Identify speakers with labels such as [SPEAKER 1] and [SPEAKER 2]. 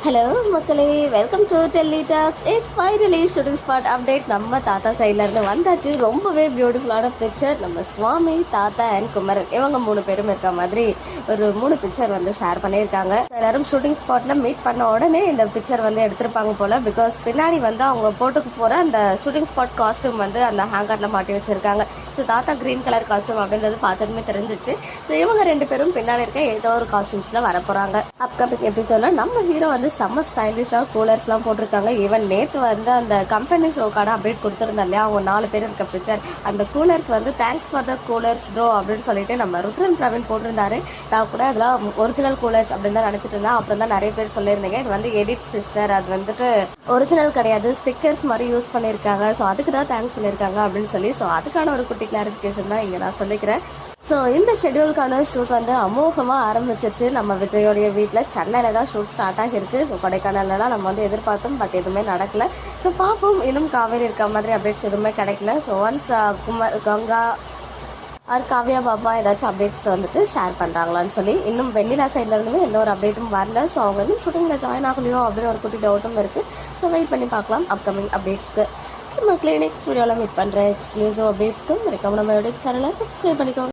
[SPEAKER 1] Hello மக்களே, welcome to Delhi talks. Is finally shooting spot update நம்ம தாத்தா சைட்லேருந்து வந்தாச்சு. ரொம்பவே பியூட்டிஃபுல்லான பிக்சர். நம்ம சுவாமி, தாத்தா அண்ட் குமரன் இவங்க 3 பேரும் இருக்க மாதிரி ஒரு 3 பிக்சர் வந்து ஷேர் பண்ணியிருக்காங்க. எல்லாரும் ஷூட்டிங் ஸ்பாட்டில் மீட் பண்ண உடனே இந்த பிக்சர் வந்து எடுத்திருப்பாங்க போல். பிகாஸ் பின்னாடி வந்து அவங்க போட்டுக்கு போகிற அந்த ஷூட்டிங் ஸ்பாட் காஸ்ட்யூம் வந்து அந்த ஹேங்கரில் மாட்டி வச்சுருக்காங்க. ஸோ தாத்தா க்ரீன் கலர் காஸ்ட்யூம் அப்படின்றது பார்த்ததுமே தெரிஞ்சிச்சு. ஸோ இவங்க 2 பேரும் பின்னாடி இருக்க ஏதோ ஒரு காஸ்டியூம்ஸில் வர போகிறாங்க. அப்கமிங் எபிசோடில் நம்ம ஹீரோ வந்து செம்ம ஸ்டைலிஷாக கூலர்ஸ்லாம் போட்டிருக்காங்க. ஈவன் நேற்று வந்து அந்த கம்பெனி ஷோக்கான அப்டேட் கொடுத்துருந்தா இல்லையா, அவங்க 4 பேர் இருக்க பிக்சர். அந்த கூலர்ஸ் வந்து thanks for the coolers bro அப்படின்னு சொல்லிட்டு நம்ம ருத்ரன் பிரவீன் போட்டிருந்தாரு. நான் கூட அதெல்லாம் ஒரிஜினல் கூலர்ஸ் அப்படின்னு தான் நினச்சிட்டு இருந்தேன். அப்புறம் தான் நிறைய பேர் சொல்லியிருந்தீங்க இது வந்து எடிட் சிஸ்டர், அது வந்துட்டு ஒரிஜினல் கிடையாது, ஸ்டிக்கர்ஸ் மாதிரி யூஸ் பண்ணியிருக்காங்க, ஸோ அதுக்கு தான் தேங்க்ஸ் சொல்லியிருக்காங்க அப்படின்னு சொல்லி. ஸோ அதுக்கான ஒரு குட்டி கிளாரிஃபிகேஷன் தான் இங்கே நான் சொல்லிக்கிறேன். ஸோ இந்த ஷெட்யூலுக்கான ஷூட் வந்து அமோகமாக ஆரம்பிச்சிருச்சு. நம்ம விஜயோடைய வீட்டில் சென்னையில் தான் ஷூட் ஸ்டார்ட் ஆகிருக்கு. ஸோ கொடைக்கானல்லாம் நம்ம வந்து எதிர்பார்த்தோம், பட் எதுவுமே நடக்கலை. ஸோ பார்ப்போம், இன்னும் காவேரி இருக்க மாதிரி அப்டேட்ஸ் எதுவுமே கிடைக்கல. So once Ganga or Kavya Baba ஏதாச்சும் அப்டேட்ஸ் வந்துட்டு ஷேர் பண்ணுறாங்களான்னு சொல்லி. இன்னும் வெண்ணிலா சைட்லேருந்துமே எந்த ஒரு அப்டேட்டும் வரல. ஸோ அவங்க இன்னும் ஷூட்டிங்கில் ஜாயின் ஆகலையோ அப்படின்னு ஒரு குட்டி டவுட்டும் இருக்குது. ஸோ வெயிட் பண்ணி பார்க்கலாம் அப்கமிங் அப்டேட்ஸ்க்கு. நம்ம கிளினிக்ஸ் வீடியோவில் மீட் பண்ணுற எக்ஸ்க்ளூசிவ் அப்டேட்ஸ்க்கு மறக்காம நம்ம யூடியூப் சேனலை சப்ஸ்கிரைப் பண்ணிக்கோங்க.